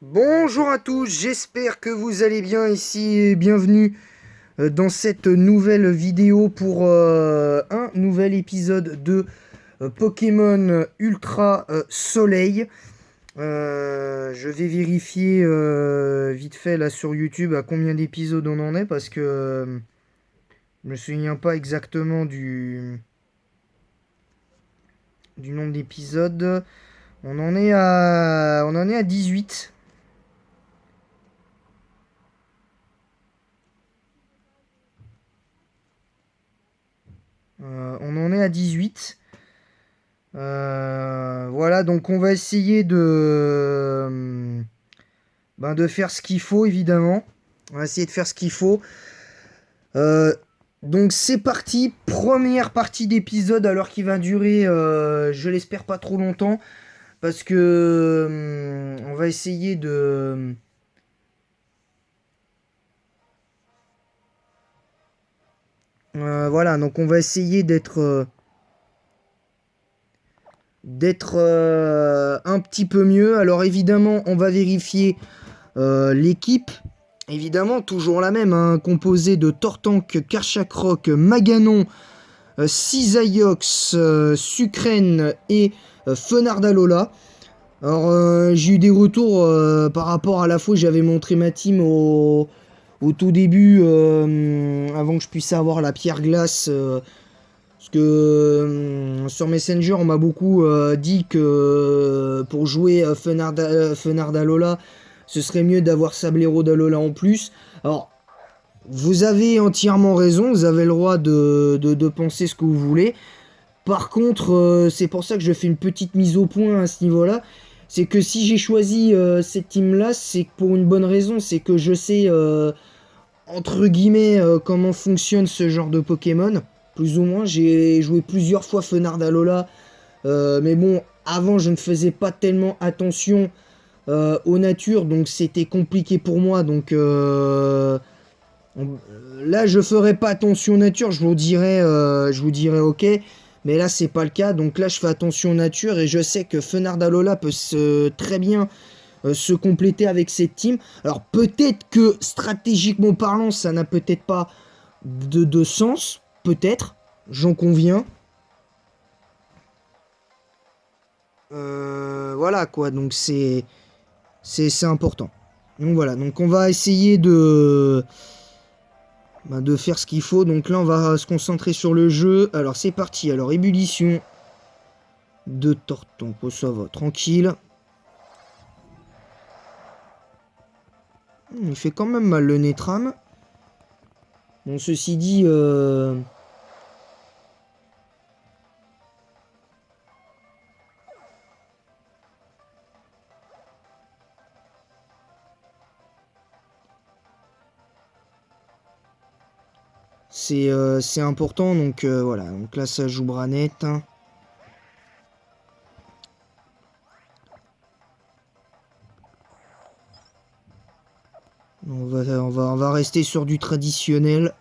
Bonjour à tous, j'espère que vous allez bien ici et bienvenue dans cette nouvelle vidéo pour un nouvel épisode de Pokémon Ultra Soleil. Je vais vérifier vite fait là sur YouTube à combien d'épisodes on en est parce que je me souviens pas exactement du nombre d'épisodes. On en est à 18. On en est à 18. Voilà, donc on va essayer de faire ce qu'il faut, évidemment. On va essayer de faire ce qu'il faut. Euh, donc c'est parti, première partie d'épisode, alors qu'il va durer, je l'espère, pas trop longtemps. Parce que on va essayer de... voilà, donc on va essayer d'être un petit peu mieux. Alors évidemment, on va vérifier l'équipe. Évidemment, toujours la même, hein, composée de Tortank, Karchakroc, Maganon, Cisaiox, Sucrène et Fenardalola. Alors, j'ai eu des retours par rapport à la fois j'avais montré ma team au tout début, avant que je puisse avoir la pierre glace. Parce que sur Messenger, on m'a beaucoup dit que pour jouer Fenardalola, ce serait mieux d'avoir Sablero d'Alola en plus. Alors, vous avez entièrement raison, vous avez le droit de penser ce que vous voulez. Par contre, c'est pour ça que je fais une petite mise au point à ce niveau-là. C'est que si j'ai choisi cette team-là, c'est pour une bonne raison. C'est que je sais, entre guillemets, comment fonctionne ce genre de Pokémon. Plus ou moins, j'ai joué plusieurs fois Fenardalola. Mais bon, avant, je ne faisais pas tellement attention aux natures. Donc, c'était compliqué pour moi. Donc, là, je ferai pas attention aux natures, je vous dirais ok, mais là c'est pas le cas, donc là je fais attention aux natures et je sais que Fenardalola peut très bien se compléter avec cette team. Alors peut-être que stratégiquement parlant, ça n'a peut-être pas de sens, peut-être, j'en conviens. Voilà quoi, donc c'est important. Donc voilà, donc on va essayer de faire ce qu'il faut. Donc là, on va se concentrer sur le jeu. Alors, c'est parti. Alors, ébullition de Torton. Oh, ça va, tranquille. Il fait quand même mal le Netram. Bon, ceci dit... c'est important. Donc, voilà. Donc là, ça joue Branette. On va rester sur du traditionnel.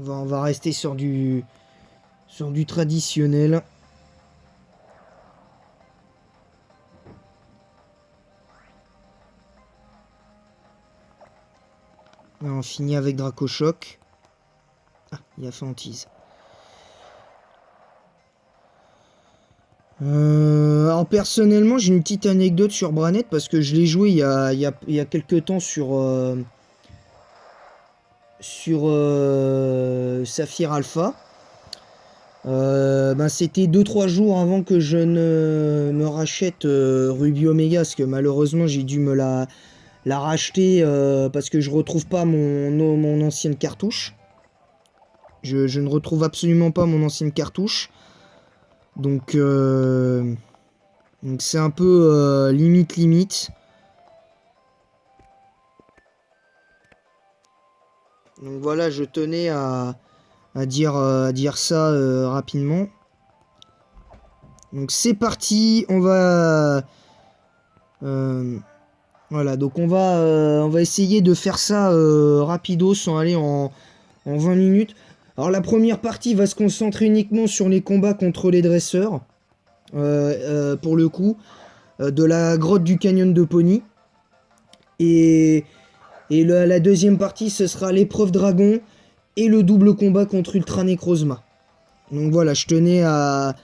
On va rester sur du traditionnel. Là, on finit avec Dracochoc. Ah, il a fait Antise. Alors personnellement, j'ai une petite anecdote sur Branette parce que je l'ai joué il y a quelques temps sur Saphir Alpha. Ben c'était 2-3 jours avant que je ne me rachète Ruby Omega, parce que malheureusement j'ai dû me la racheter parce que je retrouve pas mon ancienne cartouche. Je ne retrouve absolument pas mon ancienne cartouche. Donc c'est un peu limite. Donc voilà, je tenais à dire ça rapidement. Donc c'est parti, on va... voilà, donc on va essayer de faire ça rapido, sans aller en 20 minutes. Alors la première partie va se concentrer uniquement sur les combats contre les dresseurs. pour le coup, de la grotte du canyon de Pony. Et, la deuxième partie, ce sera l'épreuve dragon et le double combat contre Ultra Necrozma. Donc voilà, je tenais à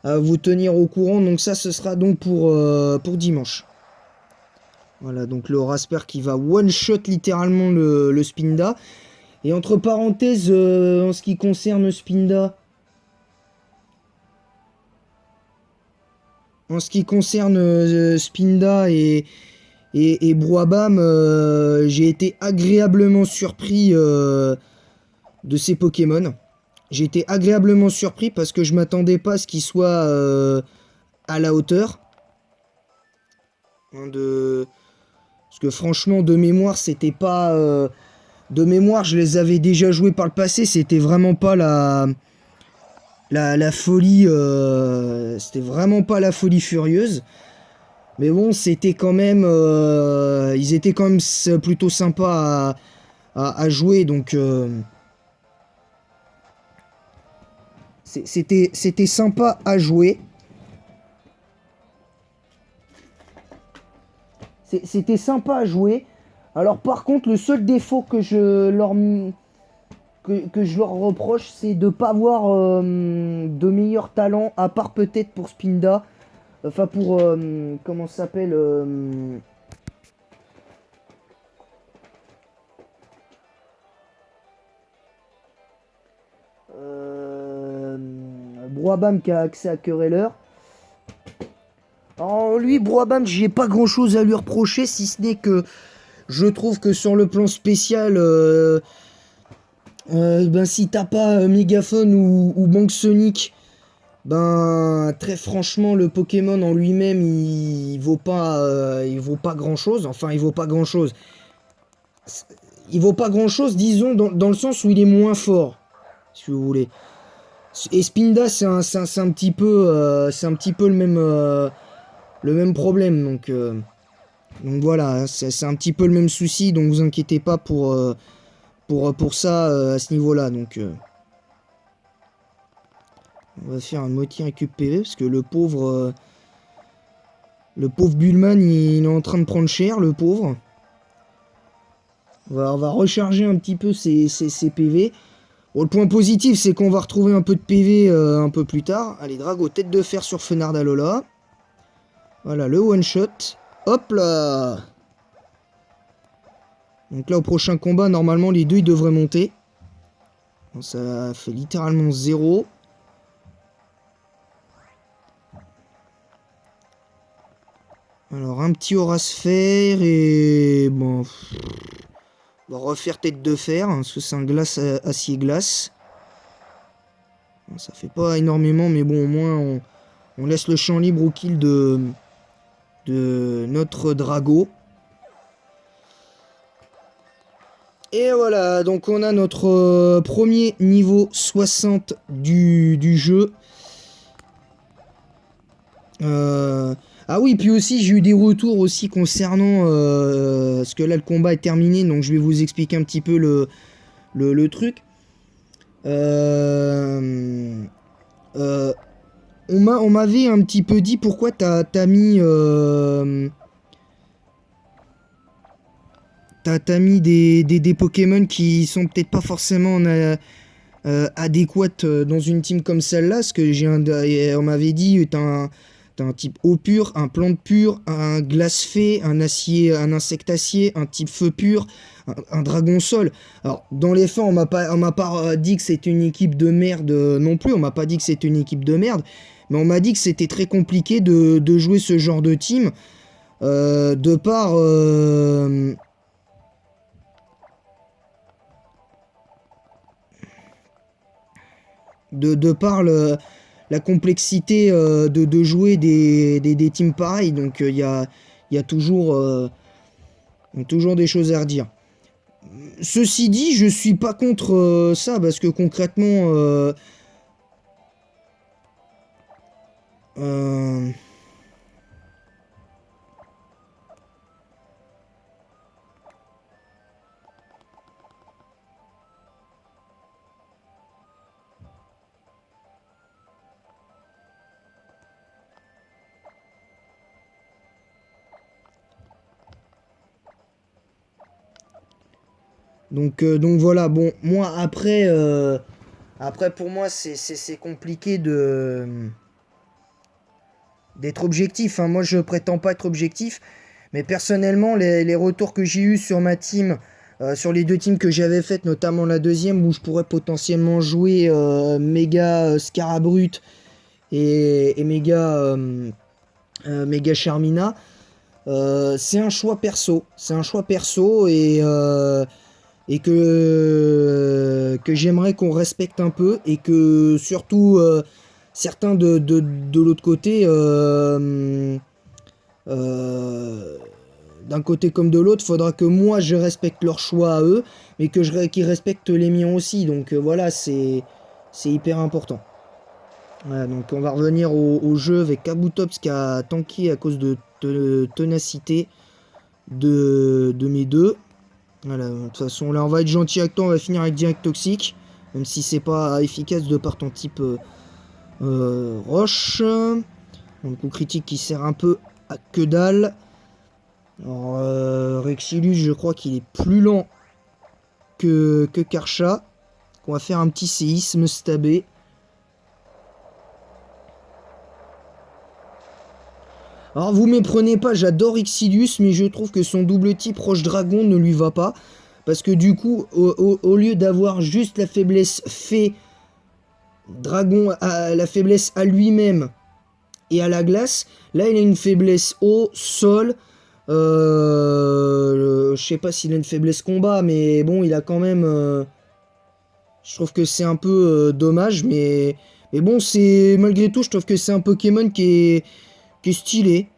vous tenir au courant. Donc ça, ce sera donc pour dimanche. Voilà, donc le Rasper qui va one-shot littéralement le Spinda. Et entre parenthèses, en ce qui concerne Spinda, Spinda et Broabam, j'ai été agréablement surpris de ces Pokémon. J'ai été agréablement surpris parce que je m'attendais pas à ce qu'ils soient à la hauteur. Parce que franchement, de mémoire, c'était pas... de mémoire, je les avais déjà joués par le passé. C'était vraiment pas la folie... c'était vraiment pas la folie furieuse. Mais bon, c'était quand même... ils étaient quand même plutôt sympas à jouer. Donc... c'était sympa à jouer. C'était sympa à jouer. Alors par contre, le seul défaut que je leur reproche, c'est de ne pas avoir de meilleurs talents, à part peut-être pour Spinda. Enfin pour... comment ça s'appelle Broabam qui a accès à Quereller. Alors lui, Broabam, j'ai pas grand chose à lui reprocher, si ce n'est que je trouve que sur le plan spécial, ben si t'as pas Mégaphone ou Banque Sonic, ben très franchement le Pokémon en lui-même il vaut pas grand chose. Enfin il vaut pas grand chose. Il vaut pas grand chose, disons, dans le sens où il est moins fort, si vous voulez. Et Spinda c'est un petit peu le même problème, donc voilà, hein, c'est un petit peu le même souci, donc vous inquiétez pas pour ça à ce niveau-là. Donc on va faire un moitié récup PV parce que le pauvre Bullman il est en train de prendre cher, le pauvre. On va recharger un petit peu ses PV. Bon, le point positif c'est qu'on va retrouver un peu de PV un peu plus tard. Allez, Drago, tête de fer sur Fenardalola. Voilà, le one shot. Hop là. Donc là, au prochain combat, normalement, les deux, ils devraient monter. Bon, ça fait littéralement 0. Alors, un petit aura sphère et... Bon... On va refaire tête de fer, hein, parce que c'est un glace acier-glace. Bon, ça fait pas énormément, mais bon, au moins, on laisse le champ libre au kill de notre Drago. Et voilà, donc on a notre premier niveau 60 du jeu. Ah oui, puis aussi j'ai eu des retours aussi concernant... parce que là le combat est terminé, donc je vais vous expliquer un petit peu le truc. On m'avait un petit peu dit pourquoi t'as mis... T'as mis des Pokémon qui sont peut-être pas forcément adéquates dans une team comme celle-là. Parce que on m'avait dit, t'as un type eau pure, un plante pur, un glace fée, un insectacier, un type feu pur, un dragon sol. Alors, dans les faits, on m'a pas dit que c'était une équipe de merde non plus. On m'a pas dit que c'était une équipe de merde. Mais on m'a dit que c'était très compliqué de jouer ce genre de team. De par... de par la complexité de jouer des teams pareils. Donc il y a toujours des choses à redire. Ceci dit, je suis pas contre ça, parce que concrètement... euh, Donc voilà, bon, moi après, après pour moi c'est compliqué d'être objectif, hein. Moi je prétends pas être objectif, mais personnellement les retours que j'ai eu sur ma team, sur les deux teams que j'avais faites, notamment la deuxième où je pourrais potentiellement jouer méga Scarabrut et méga, méga Charmina, c'est un choix perso. C'est un choix perso et que j'aimerais qu'on respecte un peu et que surtout certains de l'autre côté, euh, d'un côté comme de l'autre, faudra que moi je respecte leur choix à eux, mais qu'ils respectent les miens aussi. Donc voilà, c'est hyper important. Voilà, donc on va revenir au jeu avec Kabutops qui a tanké à cause de ténacité de mes deux. Voilà, de toute façon là on va être gentil avec toi, on va finir avec direct toxique, même si c'est pas efficace de par ton type roche. Donc coup critique qui sert un peu à que dalle. Alors Rexilus je crois qu'il est plus lent que Karcha. On va faire un petit séisme stabé. Alors vous méprenez pas, j'adore Ixilius, mais je trouve que son double type Roche Dragon ne lui va pas. Parce que du coup, au lieu d'avoir juste la faiblesse fée, dragon, la faiblesse à lui-même et à la glace, là il a une faiblesse eau, sol. Je sais pas s'il a une faiblesse combat, mais bon, il a quand même... je trouve que c'est un peu dommage, mais bon, c'est malgré tout, je trouve que c'est un Pokémon qui est stylé.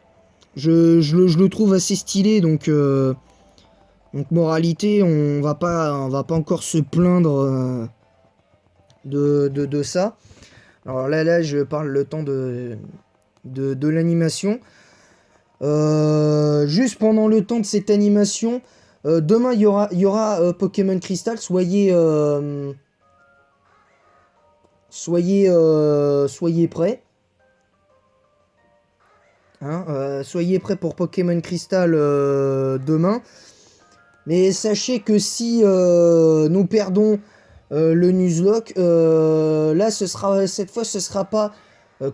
Je le trouve assez stylé, donc moralité, on va pas encore se plaindre de ça. Alors là, je parle le temps de l'animation. Juste pendant le temps de cette animation, demain il y aura Pokémon Crystal. Soyez prêts. Hein, soyez prêts pour Pokémon Crystal demain. Mais sachez que si nous perdons le Nuzlocke, là cette fois ce sera pas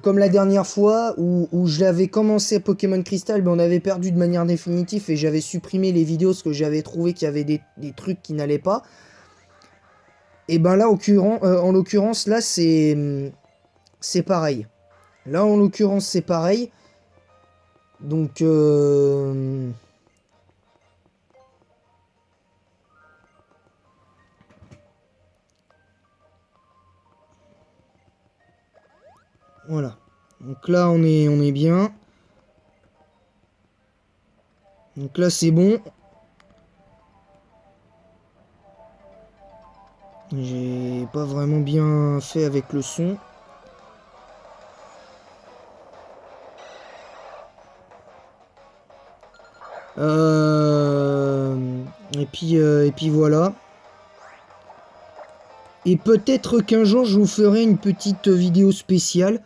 comme la dernière fois où je l'avais commencé Pokémon Crystal, mais on avait perdu de manière définitive et j'avais supprimé les vidéos parce que j'avais trouvé qu'il y avait des trucs qui n'allaient pas. Et ben là en l'occurrence là c'est pareil. Là en l'occurrence c'est pareil. Donc voilà. Donc là on est bien. Donc là c'est bon. J'ai pas vraiment bien fait avec le son. Et puis voilà. Et peut-être qu'un jour je vous ferai une petite vidéo spéciale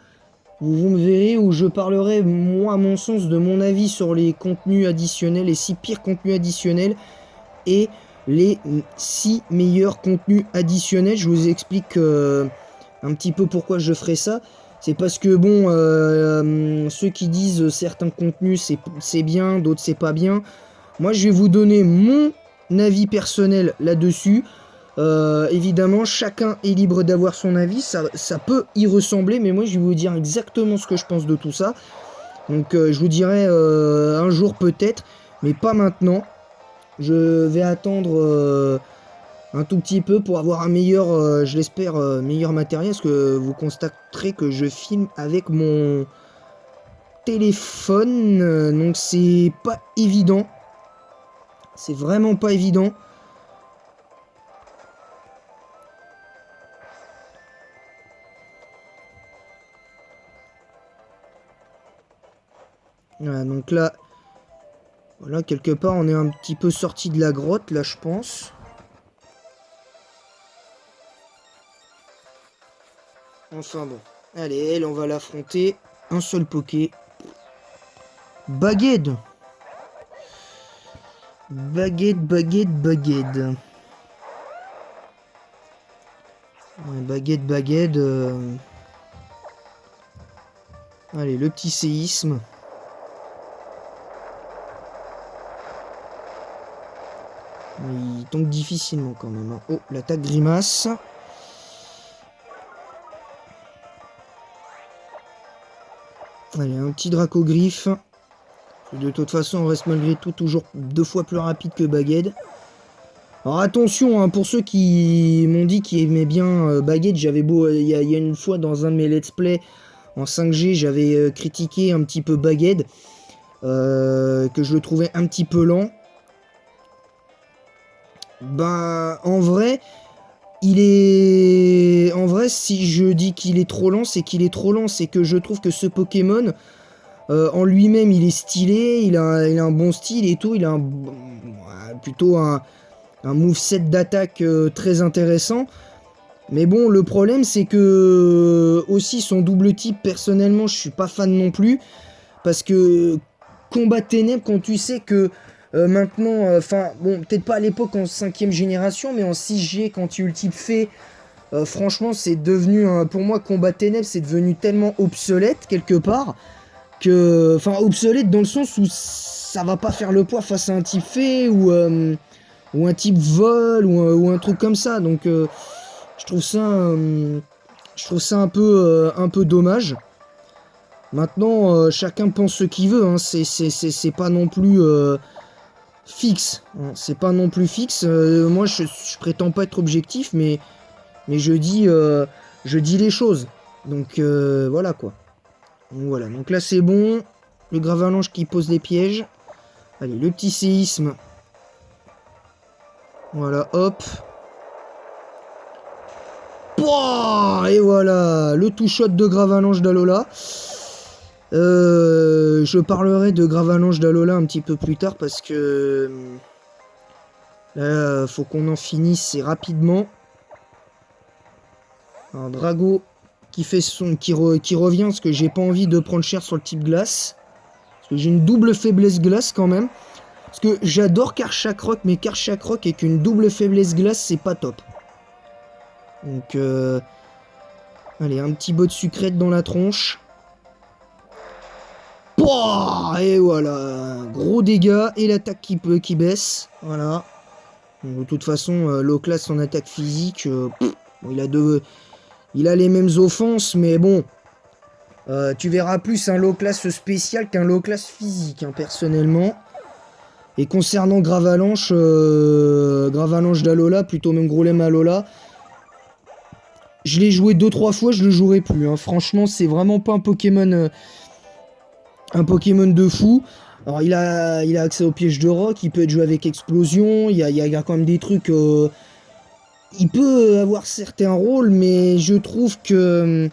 où vous me verrez, où je parlerai, moi à mon sens, de mon avis sur les contenus additionnels, les 6 pires contenus additionnels et les 6 meilleurs contenus additionnels. Je vous explique un petit peu pourquoi je ferai ça. C'est parce que bon, ceux qui disent certains contenus c'est bien, d'autres c'est pas bien. Moi je vais vous donner mon avis personnel là-dessus. Évidemment, chacun est libre d'avoir son avis, ça peut y ressembler, mais moi je vais vous dire exactement ce que je pense de tout ça. Donc je vous dirai un jour peut-être, mais pas maintenant. Je vais attendre un tout petit peu pour avoir un meilleur, je l'espère, meilleur matériel, parce que vous constaterez que je filme avec mon téléphone, donc c'est pas évident. C'est vraiment pas évident. Voilà, donc là, voilà, quelque part, on est un petit peu sorti de la grotte, là, je pense. Enfin bon. Allez, elle, on va l'affronter. Un seul poké. Baguette. Baguette. Ouais, baguette. Allez, le petit séisme. Il tombe difficilement quand même. Hein. Oh, l'attaque grimace. Allez, un petit Dracogriffe. De toute façon, on reste malgré tout toujours 2 fois plus rapide que Baguette. Alors attention, hein, pour ceux qui m'ont dit qu'ils aimaient bien Baguette, j'avais beau... Il y a une fois dans un de mes let's play en 5G, j'avais critiqué un petit peu Baguette. Que je le trouvais un petit peu lent. Ben, en vrai... En vrai, si je dis qu'il est trop lent, c'est qu'il est trop lent. C'est que je trouve que ce Pokémon, en lui-même, il est stylé, il a un bon style et tout. Il a plutôt un moveset d'attaque très intéressant. Mais bon, le problème, c'est que aussi son double type, personnellement, je suis pas fan non plus. Parce que combat ténèbres, quand tu sais que maintenant, enfin, bon, peut-être pas à l'époque en 5ème génération, mais en 6G, quand tu le type fait, franchement, c'est devenu, pour moi, combat ténèbres, c'est devenu tellement obsolète, quelque part, que, enfin, obsolète dans le sens où ça va pas faire le poids face à un type fait, ou un type vol, ou un truc comme ça, donc, je trouve ça un peu dommage. Maintenant, chacun pense ce qu'il veut, hein. C'est pas non plus fixe. Hein. C'est pas non plus fixe. Moi, je prétends pas être objectif, mais je dis les choses. Donc, voilà quoi. Donc, voilà. Donc là, c'est bon. Le Gravalanche qui pose des pièges. Allez, le petit séisme. Voilà, hop. Pouah, et voilà, le two-shot de Gravalanche d'Alola. Je parlerai de Gravalanche d'Alola un petit peu plus tard parce que là, faut qu'on en finisse et rapidement. Un Drago qui fait qui revient parce que j'ai pas envie de prendre cher sur le type glace. Parce que j'ai une double faiblesse glace quand même. Parce que j'adore Karchakroc, mais Karchakroc avec une double faiblesse glace, c'est pas top. Donc, allez, un petit bot de sucrète dans la tronche. Pouah, et voilà, gros dégâts et l'attaque qui baisse. Voilà. Donc, de toute façon, low class en attaque physique, bon, il a les mêmes offenses, mais bon, tu verras plus un low class spécial qu'un low class physique, hein, personnellement. Et concernant Gravalanche, Gravalanche d'Alola, plutôt même Grolem Alola, je l'ai joué 2-3 fois, je le jouerai plus. Hein. Franchement, c'est vraiment pas un Pokémon de fou. Alors, il a accès au piège de roc, il peut être joué avec explosion, il y a quand même des trucs... il peut avoir certains rôles, mais je trouve que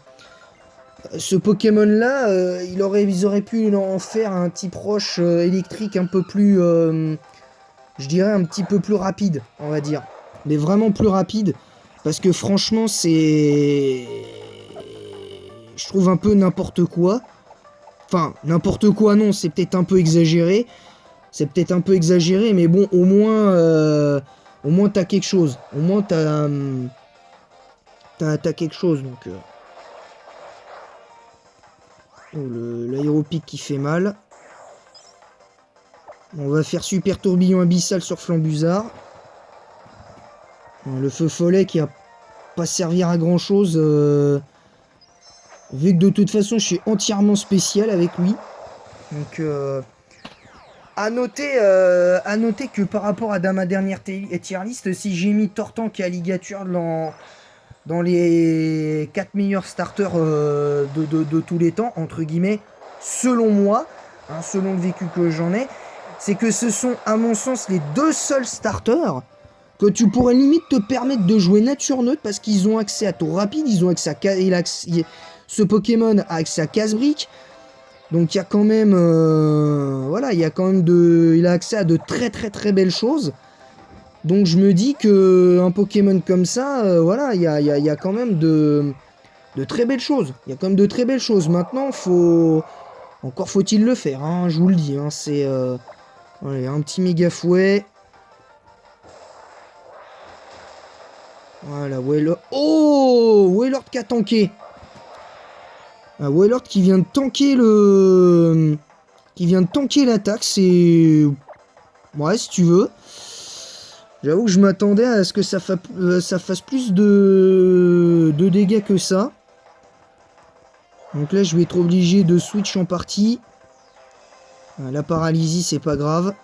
ce Pokémon-là, ils auraient pu en faire un type roche électrique un peu plus... je dirais un petit peu plus rapide, on va dire. Mais vraiment plus rapide. Parce que franchement, c'est... Je trouve un peu n'importe quoi. Enfin, n'importe quoi, non, c'est peut-être un peu exagéré. C'est peut-être un peu exagéré, mais bon, au moins t'as quelque chose. Au moins t'as quelque chose, donc... Oh, l'aéropic qui fait mal. On va faire super tourbillon abyssal sur Flambuzard. Le feu follet qui va pas servir à grand chose. Vu que de toute façon je suis entièrement spécial avec lui. Donc à noter que par rapport à ma dernière tier list, si j'ai mis Tortank et Alligator dans les 4 meilleurs starters de tous les temps, entre guillemets, selon moi, hein, selon le vécu que j'en ai, c'est que ce sont à mon sens les 2 seuls starters que tu pourrais limite te permettre de jouer nature neutre parce qu'ils ont accès à tour rapide, ils ont accès à ce Pokémon a accès à casse-brique. Donc il y a quand même voilà, il a accès à de très très très belles choses. Donc je me dis que un Pokémon comme ça, voilà, il y a quand même de très belles choses. Il y a quand même de très belles choses. Maintenant, encore faut-il le faire, hein, je vous le dis. Hein, c'est allez, un petit méga fouet. Voilà, Wailord. Oh, Wailord qui a tanké. Un Wailord qui vient de tanker le... Qui vient de tanker l'attaque, c'est... Ouais, si tu veux. J'avoue que je m'attendais à ce que ça fasse plus de dégâts que ça. Donc là, je vais être obligé de switch en partie. La paralysie, c'est pas grave.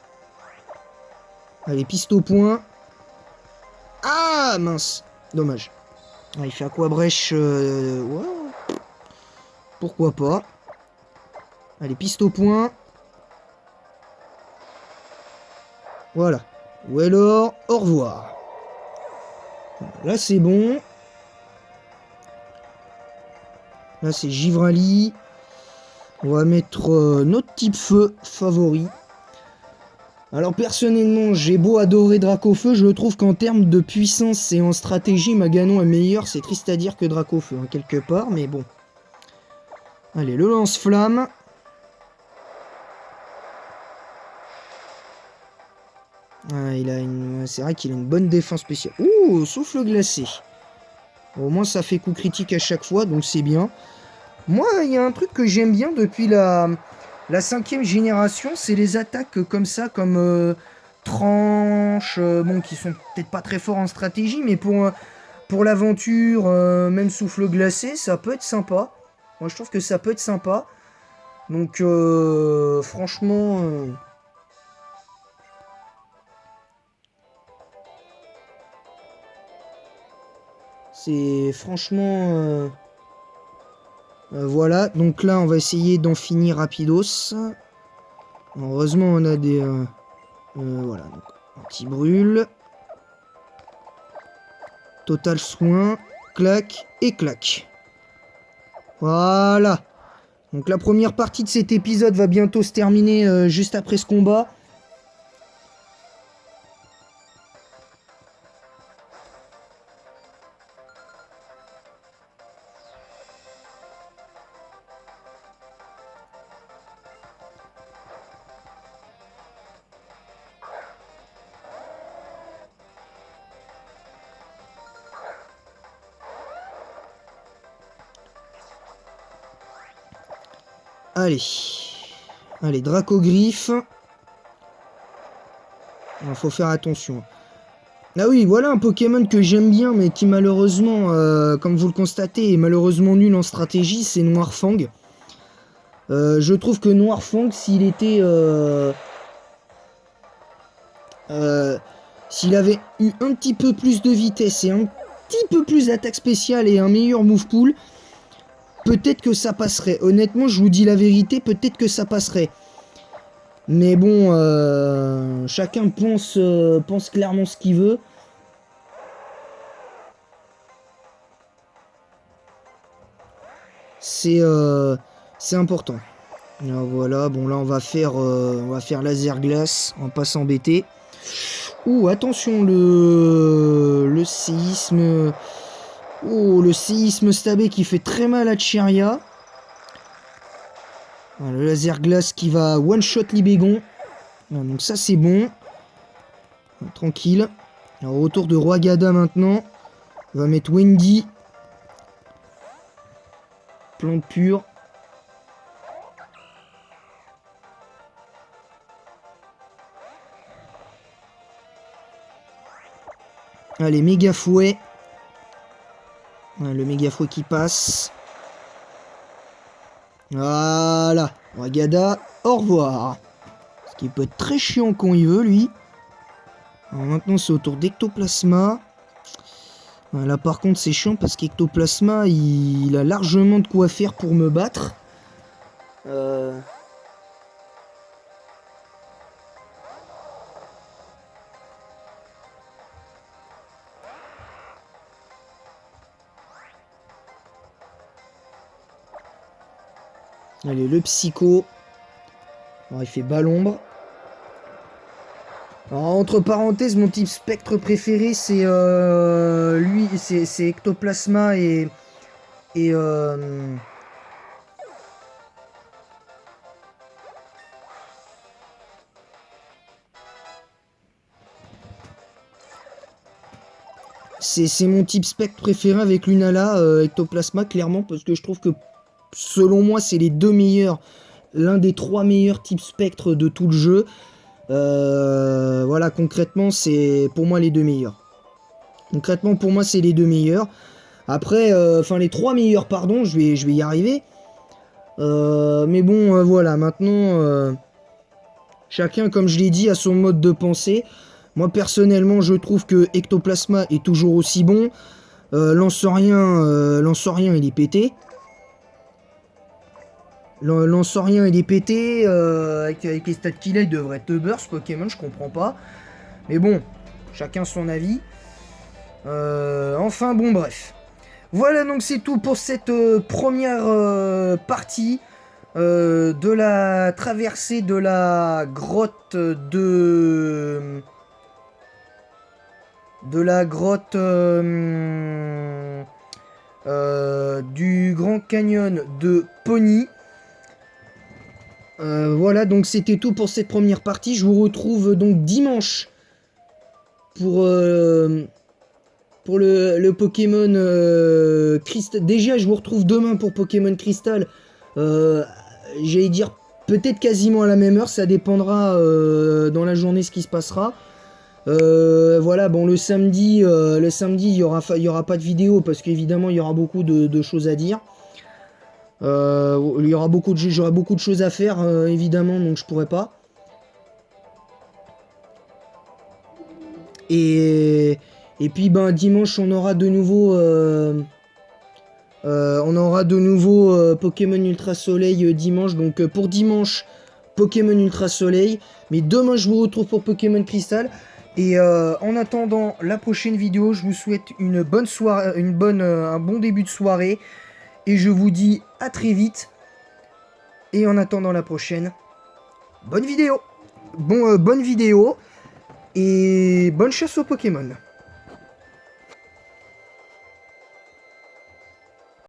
Allez, piste au point. Ah, mince. Dommage. Ah, il fait aquabrèche. Ouais, pourquoi pas. Allez, piste au point. Voilà. Ou alors, au revoir. Là, c'est bon. Là, c'est Givrali. On va mettre notre type feu favori. Alors, personnellement, j'ai beau adorer Dracofeu, je trouve qu'en termes de puissance et en stratégie, Maganon est meilleur. C'est triste à dire que Dracofeu, hein, quelque part, mais bon. Allez, le lance-flamme. Ah, c'est vrai qu'il a une bonne défense spéciale. Ouh, souffle glacé. Au moins, ça fait coup critique à chaque fois, donc c'est bien. Moi, il y a un truc que j'aime bien depuis la 5e génération, c'est les attaques comme ça, comme tranche, bon, qui sont peut-être pas très forts en stratégie, mais pour l'aventure, même souffle glacé, ça peut être sympa. Moi, je trouve que ça peut être sympa. Donc, franchement... c'est franchement... voilà, donc là, on va essayer d'en finir rapidos. Heureusement, on a des... voilà, donc anti-brûle. Total soin, clac et clac. Voilà. Donc la première partie de cet épisode va bientôt se terminer juste après ce combat. Allez. Allez, Dracogriffe. Il faut faire attention. Ah oui, voilà un Pokémon que j'aime bien, mais qui malheureusement, comme vous le constatez, est malheureusement nul en stratégie, c'est Noirfang. Je trouve que Noirfang, s'il avait eu un petit peu plus de vitesse et un petit peu plus d'attaque spéciale et un meilleur move pool, peut-être que ça passerait. Honnêtement, je vous dis la vérité, peut-être que ça passerait. Mais bon, chacun pense clairement ce qu'il veut. C'est important. Alors voilà, bon là on va faire laser glace, on va pas s'embêter. Ouh, attention, le séisme. Oh, le séisme stabé qui fait très mal à Chiria. Voilà, le laser glace qui va one-shot Libégon. Voilà, donc ça c'est bon. Tranquille. Alors autour de Roi Gada maintenant. On va mettre Wendy. Plante pure. Allez, méga fouet. Voilà, le méga fouet qui passe. Voilà. Roi Gada, au revoir. Ce qui peut être très chiant quand il veut, lui. Alors maintenant, c'est au tour d'Ectoplasma. Là, par contre, c'est chiant parce qu'Ectoplasma, il a largement de quoi faire pour me battre. Allez, le Psycho. Alors, il fait bas l'ombre. Entre parenthèses, mon type spectre préféré, c'est lui, c'est Ectoplasma et c'est mon type spectre préféré avec Lunala, Ectoplasma, clairement, parce que je trouve que, selon moi, c'est les deux meilleurs, l'un des trois meilleurs types spectres de tout le jeu. Voilà, concrètement, c'est pour moi les deux meilleurs. Concrètement, pour moi, c'est les deux meilleurs. Après, enfin, les trois meilleurs, pardon, je vais y arriver. Mais bon, voilà, maintenant, chacun, comme je l'ai dit, a son mode de pensée. Moi, personnellement, je trouve que Ectoplasma est toujours aussi bon. Lanceurien, il est pété. Lanceurien, il est pété. Avec les stats qu'il a, il devrait être burst Pokémon, je comprends pas. Mais bon, chacun son avis. Enfin, bon, bref. Voilà, donc c'est tout pour cette première partie de la traversée de la grotte du Grand Canyon de Pony. Voilà, donc c'était tout pour cette première partie. Je vous retrouve donc dimanche pour le Pokémon Crystal. Déjà, je vous retrouve demain pour Pokémon Crystal. J'allais dire peut-être quasiment à la même heure. Ça dépendra dans la journée ce qui se passera. Voilà, bon, le samedi, il y aura pas de vidéo parce qu'évidemment, il y aura beaucoup de choses à dire. J'aurai beaucoup de choses à faire, évidemment, donc je pourrais pas. Et puis, ben, dimanche, on aura de nouveau, Pokémon Ultra Soleil dimanche. Donc, pour dimanche, Pokémon Ultra Soleil. Mais demain, je vous retrouve pour Pokémon Crystal. Et en attendant la prochaine vidéo, je vous souhaite une bonne soirée, un bon début de soirée. Et je vous dis à très vite. Et en attendant la prochaine, bonne vidéo. Bonne vidéo. Et bonne chasse aux Pokémon.